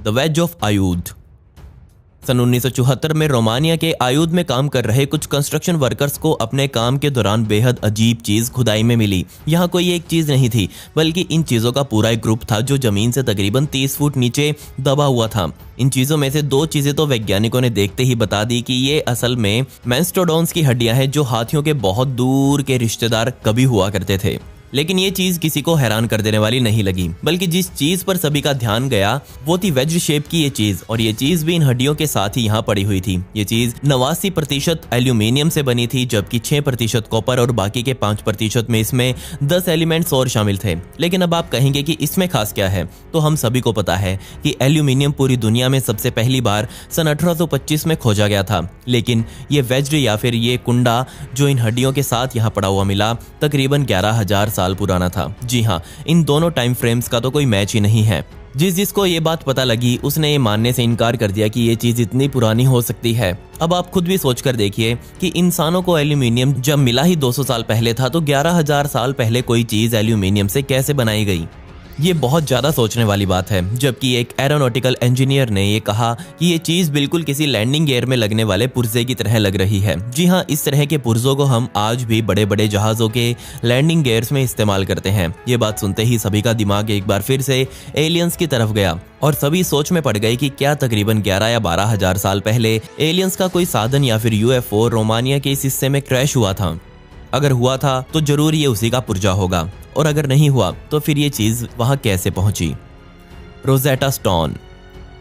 The ways of आयुध। सन 1974 में Romania के आयुध में काम कर रहे कुछ कंस्ट्रक्शन वर्कर्स को अपने काम के दौरान बेहद अजीब चीज खुदाई में मिली। यहाँ कोई एक चीज नहीं थी, बल्कि इन चीजों का पूरा एक ग्रुप था जो जमीन से तकरीबन 30 फुट नीचे दबा हुआ था। इन चीजों में से 2 चीजें तो वैज्ञानिकों ने देखते ही बता दी कि ये असल में मैस्टोडॉन्स की हड्डियां हैं, जो हाथियों के बहुत दूर के रिश्तेदार कभी हुआ करते थे। लेकिन ये चीज किसी को हैरान कर देने वाली नहीं लगी, बल्कि जिस चीज पर सभी का ध्यान गया वो थी वेज शेप की ये चीज, और ये चीज भी इन हड्डियों के साथ ही यहाँ पड़ी हुई थी। ये चीज 89% एल्यूमिनियम से बनी थी, जबकि 6% कॉपर और बाकी के 5% में इसमें 10 एलिमेंट्स और शामिल थे। लेकिन अब आप कहेंगे कि इसमें खास क्या है, तो हम सभी को पता है कि एल्यूमिनियम पूरी दुनिया में सबसे पहली बार सन 1825 में खोजा गया था। लेकिन ये वेज या फिर ये कुंडा जो इन हड्डियों के साथ यहाँ पड़ा हुआ मिला, तकरीबन 11,000 साल पुराना था। जी हाँ, इन दोनों टाइम फ्रेम्स का तो कोई मैच ही नहीं है। जिसको ये बात पता लगी उसने ये मानने से इनकार कर दिया कि ये चीज इतनी पुरानी हो सकती है। अब आप खुद भी सोच कर देखिए कि इंसानों को एल्यूमिनियम जब मिला ही 200 साल पहले था, तो 11,000 साल पहले कोई चीज एल्यूमिनियम से कैसे बनाई गई। ये बहुत ज्यादा सोचने वाली बात है। जबकि एक एरोनॉटिकल इंजीनियर ने ये कहा कि ये चीज बिल्कुल किसी लैंडिंग गियर में लगने वाले पुर्जे की तरह लग रही है। जी हाँ, इस तरह के पुर्जों को हम आज भी बड़े बड़े जहाजों के लैंडिंग गियर्स में इस्तेमाल करते हैं। ये बात सुनते ही सभी का दिमाग एक बार फिर से एलियंस की तरफ गया और सभी सोच में पड़ गए कि क्या तकरीबन 11 या 12,000 साल पहले एलियंस का कोई साधन या फिर यूएफओ रोमानिया के इस हिस्से में क्रैश हुआ था। अगर हुआ था तो जरूर ये उसी का पुर्जा होगा, और अगर नहीं हुआ तो फिर ये चीज वहां कैसे पहुंची। Rosetta stone.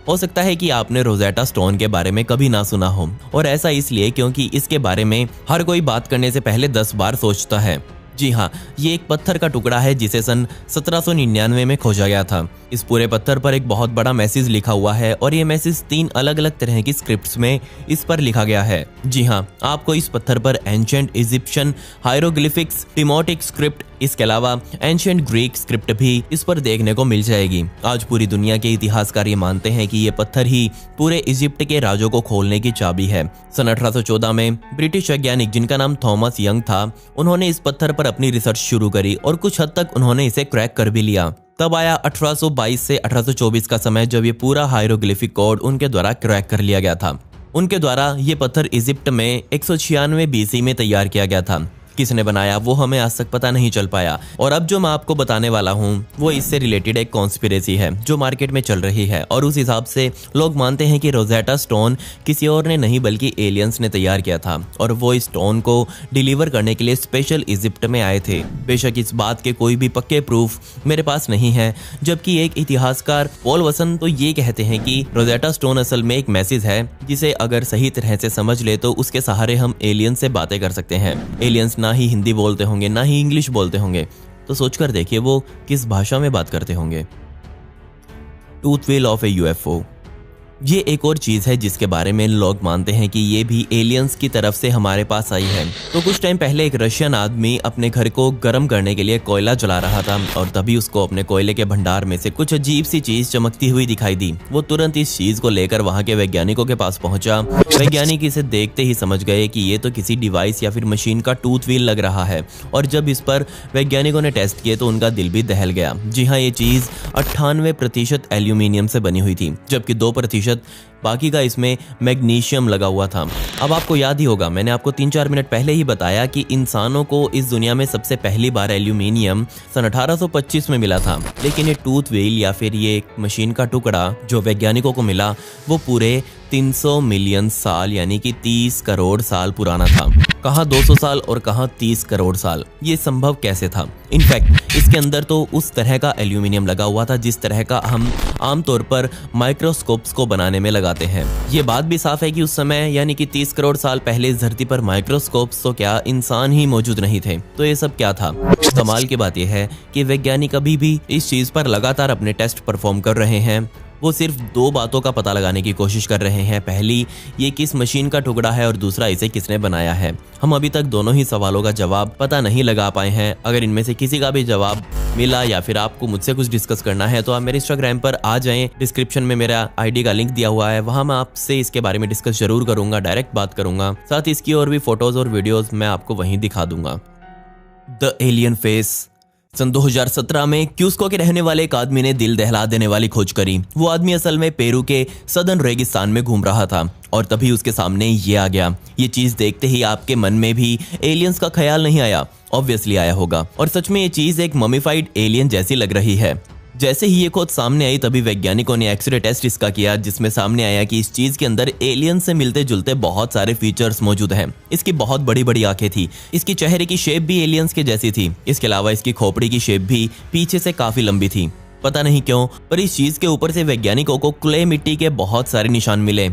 हो सकता है कि आपने रोजेटा स्टोन के बारे में कभी ना सुना हो, और ऐसा इसलिए क्योंकि इसके बारे में हर कोई बात करने से पहले 10 बार सोचता है। जी हाँ, ये एक पत्थर का टुकड़ा है जिसे सन 1799 में खोजा गया था। इस पूरे पत्थर पर एक बहुत बड़ा मैसेज लिखा हुआ है, और ये मैसेज 3 अलग अलग तरह की स्क्रिप्ट्स में इस पर लिखा गया है। जी हाँ, आपको इस पत्थर पर एंशिएंट इजिप्शियन हायरोग्लिफिक्स, टिमोटिक स्क्रिप्ट, इसके अलावा एंशिएंट ग्रीक स्क्रिप्ट भी इस पर देखने को मिल जाएगी। आज पूरी दुनिया के इतिहासकार ये मानते हैं कि ये पत्थर ही पूरे इजिप्ट के राजों को खोलने की चाबी है। सन 1814 में ब्रिटिश वैज्ञानिक जिनका नाम थॉमस यंग था, उन्होंने इस पत्थर पर अपनी रिसर्च शुरू करी और कुछ हद तक उन्होंने इसे क्रैक कर भी लिया। तब आया 1822 से 1824 का समय, जब ये पूरा हायरोग्लिफिक कोड उनके द्वारा क्रैक कर लिया गया था। उनके द्वारा ये पत्थर इजिप्ट में 196 BC में तैयार किया गया था। किसने बनाया वो हमें आज तक पता नहीं चल पाया। और अब जो मैं आपको बताने वाला हूँ वो इससे रिलेटेड एक कॉन्स्पिरेसी है जो मार्केट में चल रही है, और उस हिसाब से लोग मानते हैं कि रोजेटा स्टोन किसी और ने नहीं बल्कि एलियंस ने तैयार किया था, और वो इस स्टोन को डिलीवर करने के लिए स्पेशल इजिप्ट में आए थे। बेशक इस बात के कोई भी पक्के प्रूफ मेरे पास नहीं है, जबकि एक इतिहासकार पॉल वसन तो ये कहते हैं कि रोजेटा स्टोन असल में एक मैसेज है जिसे अगर सही तरह से समझ ले तो उसके सहारे हम एलियंस से बातें कर सकते हैं। एलियंस ना ही हिंदी बोलते होंगे ना ही इंग्लिश बोलते होंगे, तो सोचकर देखिए वो किस भाषा में बात करते होंगे। Tooth wheel of A UFO. ये एक और चीज है जिसके बारे में लोग मानते हैं कि ये भी एलियंस की तरफ से हमारे पास आई है। तो कुछ टाइम पहले एक रशियन आदमी अपने घर को गर्म करने के लिए कोयला जला रहा था, और तभी उसको अपने कोयले के भंडार में से कुछ अजीब सी चीज चमकती हुई दिखाई दी। वो तुरंत इस चीज को लेकर वहां के वैज्ञानिकों के पास पहुंचा। वैज्ञानिक इसे देखते ही समझ गए कि ये तो किसी डिवाइस या फिर मशीन का टूथ व्हील लग रहा है, और जब इस पर वैज्ञानिकों ने टेस्ट किए तो उनका दिल भी दहल गया। जी हाँ, ये चीज 98% एल्यूमिनियम से बनी हुई थी, जबकि 2% बाकी का इसमें मैग्नीशियम लगा हुआ था। अब आपको याद ही होगा, मैंने आपको 3-4 मिनट पहले ही बताया कि इंसानों को इस दुनिया में सबसे पहली बार एल्यूमिनियम सन 1825 में मिला था। लेकिन ये टूथ व्हील या फिर ये एक मशीन का टुकड़ा जो वैज्ञानिकों को मिला वो पूरे 300 मिलियन साल यानी कि 30 करोड़ साल पुराना था। कहाँ 200 साल और कहाँ 30 करोड़ साल, ये संभव कैसे था? इनफैक्ट इसके अंदर तो उस तरह का एल्यूमिनियम लगा हुआ था जिस तरह का हम आमतौर पर माइक्रोस्कोप्स को बनाने में लगाते हैं। ये बात भी साफ है कि उस समय यानी कि 30 करोड़ साल पहले इस धरती पर माइक्रोस्कोप्स तो क्या इंसान ही मौजूद नहीं थे। तो ये सब क्या था? कमाल की बात यह है कि वैज्ञानिक अभी भी इस चीज पर लगातार अपने टेस्ट परफॉर्म कर रहे हैं। वो सिर्फ 2 बातों का पता लगाने की कोशिश कर रहे हैं। पहली, ये किस मशीन का टुकड़ा है, और दूसरा, इसे किसने बनाया है। हम अभी तक दोनों ही सवालों का जवाब पता नहीं लगा पाए हैं। अगर इनमें से किसी का भी जवाब मिला या फिर आपको मुझसे कुछ डिस्कस करना है तो आप मेरे इंस्टाग्राम पर आ जाएं। डिस्क्रिप्शन में मेरा आईडी का लिंक दिया हुआ है, वहां मैं आपसे इसके बारे में डिस्कस जरूर करूंगा, डायरेक्ट बात करूंगा। साथ ही इसकी और भी फोटोज और वीडियोज मैं आपको वहीं दिखा दूंगा। The alien face. सन 2017 में क्यूस्को के रहने वाले एक आदमी ने दिल दहला देने वाली खोज करी। वो आदमी असल में पेरू के सदर्न रेगिस्तान में घूम रहा था और तभी उसके सामने ये आ गया। ये चीज देखते ही आपके मन में भी एलियंस का ख्याल नहीं आया? ऑब्वियसली आया होगा। और सच में ये चीज एक ममीफाइड एलियन जैसी लग रही है। जैसे ही ये खोज सामने आई तभी वैज्ञानिकों ने एक्सरे टेस्ट इसका किया, जिसमें सामने आया कि इस चीज के अंदर एलियन से मिलते जुलते बहुत सारे फीचर्स मौजूद हैं। इसकी बहुत बड़ी बड़ी आंखें थी, इसकी चेहरे की शेप भी एलियंस के जैसी थी। इसके अलावा इसकी खोपड़ी की शेप भी पीछे से काफी लंबी थी। पता नहीं क्यों, पर इस चीज के ऊपर से वैज्ञानिकों को क्ले मिट्टी के बहुत सारे निशान मिले।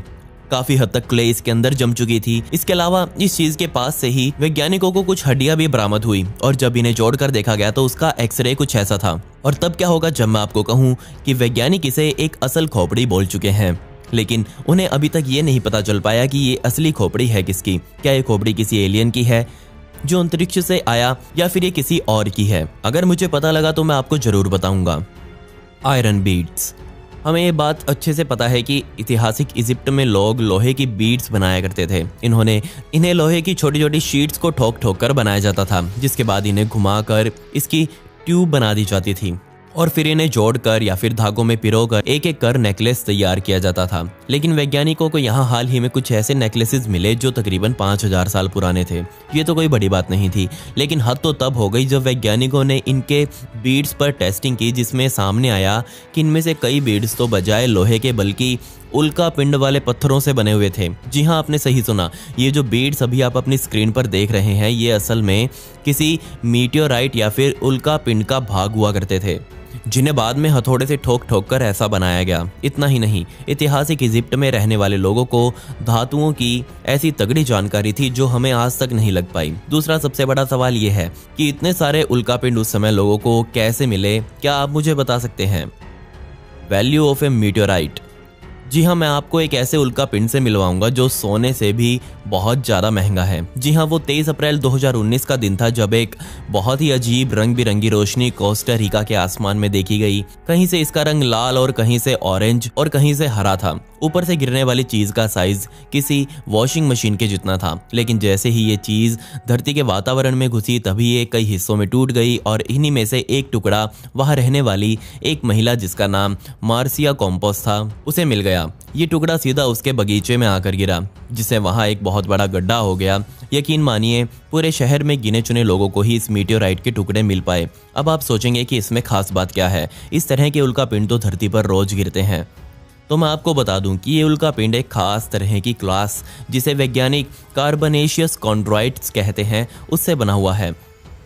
काफी हद तक क्ले इसके अंदर जम चुकी थी। इसके अलावा इस चीज के पास से ही वैज्ञानिकों को कुछ हड्डियां भी बरामद हुई और जब इन्हें जोड़कर देखा गया तो उसका एक्सरे कुछ ऐसा था। और तब क्या होगा जब मैं आपको कहूं कि वैज्ञानिक इसे एक असल खोपड़ी बोल चुके हैं, लेकिन उन्हें अभी तक ये नहीं पता चल पाया कि ये असली खोपड़ी है किसकी। क्या ये खोपड़ी किसी एलियन की है जो अंतरिक्ष से आया, या फिर ये किसी और की है? अगर मुझे पता लगा तो मैं आपको जरूर बताऊंगा। Iron beads. हमें ये बात अच्छे से पता है कि ऐतिहासिक इजिप्ट में लोग लोहे की बीड्स बनाया करते थे। इन्हें लोहे की छोटी छोटी शीट्स को ठोक ठोक कर बनाया जाता था, जिसके बाद इन्हें घुमाकर इसकी ट्यूब बना दी जाती थी और फिर इन्हें जोड़कर या फिर धागों में पिरोकर एक एक कर नेकलेस तैयार किया जाता था। लेकिन वैज्ञानिकों को यहाँ हाल ही में कुछ ऐसे नेकलेसेस मिले जो तकरीबन 5000 साल पुराने थे। ये तो कोई बड़ी बात नहीं थी, लेकिन हद तो तब हो गई जब वैज्ञानिकों ने इनके बीड्स पर टेस्टिंग की, जिसमें सामने आया कि इनमें से कई बीड्स तो बजाय लोहे के बल्कि उल्का पिंड वाले पत्थरों से बने हुए थे। जी हाँ, आपने सही सुना। ये जो बीड्स अभी आप अपनी स्क्रीन पर देख रहे हैं, ये असल में किसी मीटियोराइट या फिर उल्का पिंड का भाग हुआ करते थे, जिन्हें बाद में हथौड़े से ठोक ठोक कर ऐसा बनाया गया। इतना ही नहीं, ऐतिहासिक इजिप्ट में रहने वाले लोगों को धातुओं की ऐसी तगड़ी जानकारी थी जो हमें आज तक नहीं लग पाई। दूसरा सबसे बड़ा सवाल यह है कि इतने सारे उल्कापिंड उस समय लोगों को कैसे मिले? क्या आप मुझे बता सकते हैं? Value of a meteorite. जी हाँ, मैं आपको एक ऐसे उल्का पिंड से मिलवाऊंगा जो सोने से भी बहुत ज़्यादा महंगा है। जी हाँ, वो 23 अप्रैल 2019 का दिन था जब एक बहुत ही अजीब रंग बिरंगी रोशनी कोस्टा रिका के आसमान में देखी गई। कहीं से इसका रंग लाल और कहीं से ऑरेंज और कहीं से हरा था। ऊपर से गिरने वाली चीज का साइज किसी वॉशिंग मशीन के जितना था, लेकिन जैसे ही ये चीज धरती के वातावरण में घुसी तभी ये कई हिस्सों में टूट गई और इन्हीं में से एक टुकड़ा वहां रहने वाली एक महिला जिसका नाम मार्सिया कॉम्पोस था उसे मिल गया। ये टुकड़ा सीधा उसके बगीचे में आकर गिरा, जिससे वहां एक बहुत बड़ा गड्ढा हो गया। यकीन मानिए, पूरे शहर में गिने चुने लोगों को ही इस मीटियोराइट के टुकड़े मिल पाए। अब आप सोचेंगे कि इसमें खास बात क्या है? इस तरह के उल्कापिंड तो धरती पर रोज गिरते हैं। तो मैं आपको बता दूं कि ये उल्कापिंड एक खास तरह की क्लास, जिसे वैज्ञानिक कार्बनेशियस कॉन्ड्राइट्स कहते हैं, उससे बना हुआ है।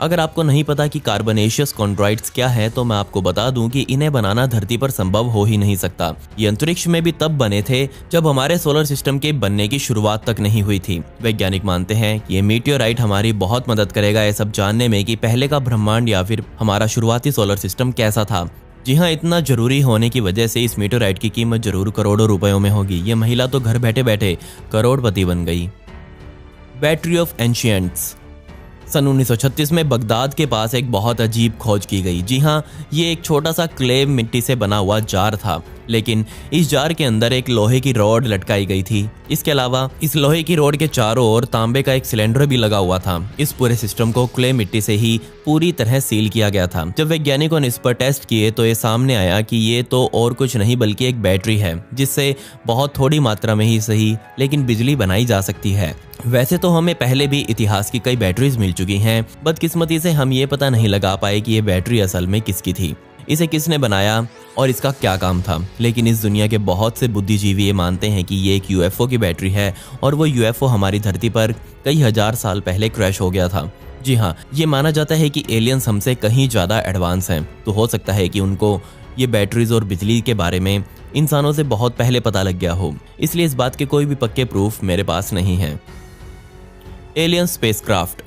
अगर आपको नहीं पता कि कार्बनेशियस कॉन्ड्राइट्स क्या है तो मैं आपको बता दूं कि इन्हें बनाना धरती पर संभव हो ही नहीं सकता। ये अंतरिक्ष में भी तब बने थे जब हमारे सोलर सिस्टम के बनने की शुरुआत तक नहीं हुई थी। वैज्ञानिक मानते हैं कि ये मीटियोराइट हमारी बहुत मदद करेगा ये सब जानने में कि पहले का ब्रह्मांड या फिर हमारा शुरुआती सोलर सिस्टम कैसा था। जी हाँ, इतना जरूरी होने की वजह से इस मीटियोराइट की कीमत जरूर करोड़ों रुपयों में होगी। ये महिला तो घर बैठे बैठे करोड़पति बन गई। Battery of ancients. सन 1936 में बगदाद के पास एक बहुत अजीब खोज की गई। जी हाँ, ये एक छोटा सा क्ले मिट्टी से बना हुआ जार था, लेकिन इस जार के अंदर एक लोहे की रॉड लटकाई गई थी। इसके अलावा इस लोहे की रॉड के चारों ओर तांबे का एक सिलेंडर भी लगा हुआ था। इस पूरे सिस्टम को क्ले मिट्टी से ही पूरी तरह सील किया गया था। जब वैज्ञानिकों ने इस पर टेस्ट किए तो ये सामने आया कि ये तो और कुछ नहीं बल्कि एक बैटरी है, जिससे बहुत थोड़ी मात्रा में ही सही लेकिन बिजली बनाई जा सकती है। वैसे तो हमें पहले भी इतिहास की कई बैटरीज मिल चुकी हैं, बदकिस्मती से हम ये पता नहीं लगा पाए कि ये बैटरी असल में किसकी थी, इसे किसने बनाया और इसका क्या काम था। लेकिन इस दुनिया के बहुत से बुद्धिजीवी ये मानते हैं कि ये एक यूएफओ की बैटरी है और वो यूएफओ हमारी धरती पर कई हजार साल पहले क्रैश हो गया था। जी हाँ, ये माना जाता है कि एलियंस हमसे कहीं ज़्यादा एडवांस हैं, तो हो सकता है कि उनको ये बैटरीज और बिजली के बारे में इंसानों से बहुत पहले पता लग गया हो। इसलिए इस बात के कोई भी पक्के प्रूफ मेरे पास नहीं है। Alien spacecraft.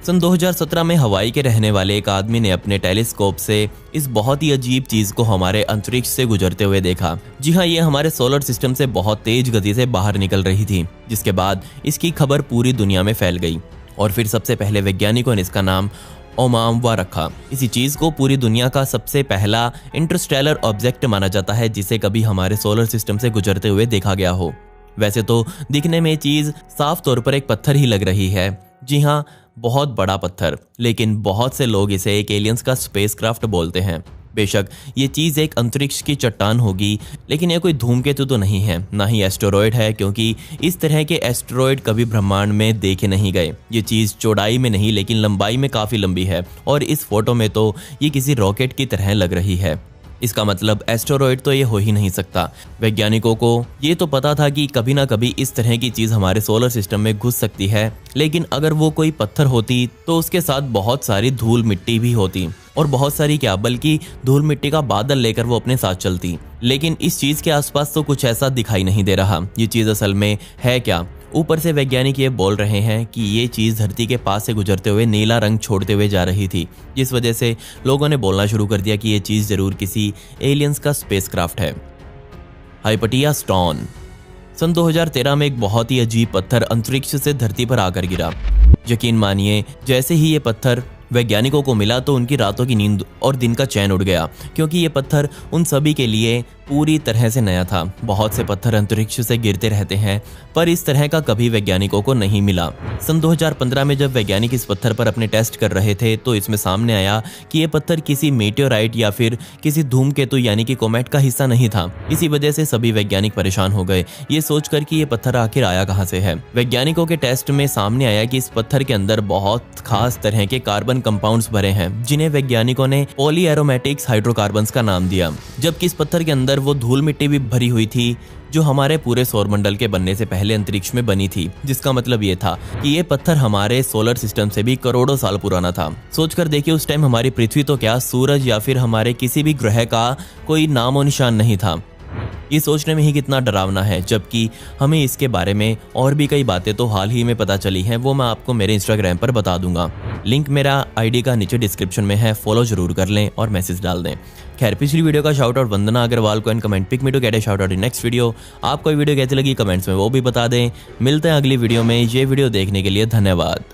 सन 2017 में हवाई के रहने वाले एक आदमी ने अपने टेलीस्कोप से इस बहुत ही अजीब चीज को हमारे अंतरिक्ष से गुजरते हुए देखा। जी हाँ, ये हमारे सोलर सिस्टम से बहुत तेज गति से बाहर निकल रही थी, जिसके बाद इसकी खबर पूरी दुनिया में फैल गई और फिर सबसे पहले वैज्ञानिकों ने इसका नाम ओमामवा रखा। इसी चीज को पूरी दुनिया का सबसे पहला इंटरस्टेलर ऑब्जेक्ट माना जाता है जिसे कभी हमारे सोलर सिस्टम से गुजरते हुए देखा गया हो। वैसे तो दिखने में चीज साफ तौर पर एक पत्थर ही लग रही है। जी हाँ, बहुत बड़ा पत्थर, लेकिन बहुत से लोग इसे एक एलियंस का स्पेसक्राफ्ट बोलते हैं। बेशक ये चीज़ एक अंतरिक्ष की चट्टान होगी, लेकिन यह कोई धूमकेतु तो नहीं है, ना ही एस्टेरॉयड है, क्योंकि इस तरह के एस्टेरॉयड कभी ब्रह्मांड में देखे नहीं गए। ये चीज़ चौड़ाई में नहीं लेकिन लंबाई में काफ़ी लंबी है, और इस फोटो में तो ये किसी रॉकेट की तरह लग रही है। इसका मतलब एस्टेरॉयड तो ये हो ही नहीं सकता। वैज्ञानिकों को ये तो पता था कि कभी ना कभी इस तरह की चीज़ हमारे सोलर सिस्टम में घुस सकती है, लेकिन अगर वो कोई पत्थर होती तो उसके साथ बहुत सारी धूल मिट्टी भी होती, और बहुत सारी क्या बल्कि धूल मिट्टी का बादल लेकर वो अपने साथ चलती। लेकिन इस चीज़ के आसपास तो कुछ ऐसा दिखाई नहीं दे रहा। ये चीज़ असल में है क्या? ऊपर से वैज्ञानिक ये बोल रहे हैं कि ये चीज़ धरती के पास से गुजरते हुए नीला रंग छोड़ते हुए जा रही थी, जिस वजह से लोगों ने बोलना शुरू कर दिया कि ये चीज़ ज़रूर किसी एलियंस का स्पेसक्राफ्ट है। हाइपटिया स्टोन। सन 2013 में एक बहुत ही अजीब पत्थर अंतरिक्ष से धरती पर आकर गिरा। यकीन मानिए, जैसे ही ये पत्थर वैज्ञानिकों को मिला तो उनकी रातों की नींद और दिन का चैन उड़ गया, क्योंकि ये पत्थर उन सभी के लिए पूरी तरह से नया था। बहुत से पत्थर अंतरिक्ष से गिरते रहते हैं, पर इस तरह का कभी वैज्ञानिकों को नहीं मिला। सन 2015 में जब वैज्ञानिक इस पत्थर पर अपने टेस्ट कर रहे थे तो इसमें सामने आया कि ये पत्थर किसी मेटेओराइट या फिर किसी धूमकेतु यानी कि कोमेट का हिस्सा नहीं था। इसी वजह से सभी वैज्ञानिक परेशान हो गए, ये सोचकर कि ये पत्थर आखिर आया कहाँ से है। वैज्ञानिकों के टेस्ट में सामने आया कि इस पत्थर के अंदर बहुत खास तरह के कार्बन कंपाउंड्स भरे हैं, जिन्हें वैज्ञानिकों ने पॉलीएरोमेटिक्स हाइड्रोकार्बन्स का नाम दिया। जबकि इस पत्थर के अंदर वो धूल मिट्टी भी भरी हुई थी जो हमारे पूरे सौरमंडल के बनने से पहले अंतरिक्ष में बनी थी, जिसका मतलब ये था कि ये पत्थर हमारे सोलर सिस्टम से भी करोड़ों साल पुराना था। सोचकर देखिए, उस टाइम हमारी पृथ्वी तो क्या, सूरज या फिर हमारे किसी भी ग्रह का कोई नामो निशान नहीं था। ये सोचने में ही कितना डरावना है, जबकि हमें इसके बारे में और भी कई बातें तो हाल ही में पता चली हैं, वो मैं आपको मेरे इंस्टाग्राम पर बता दूंगा। लिंक मेरा आईडी का नीचे डिस्क्रिप्शन में है, फॉलो जरूर कर लें और मैसेज डाल दें। खैर, पिछली वीडियो का शाउट आउट वंदना अग्रवाल को, and comment pick me to get a shout out in next video. आपको ये वीडियो कैसी लगी कमेंट्स में वो भी बता दें। मिलते हैं अगली वीडियो में। ये वीडियो देखने के लिए धन्यवाद।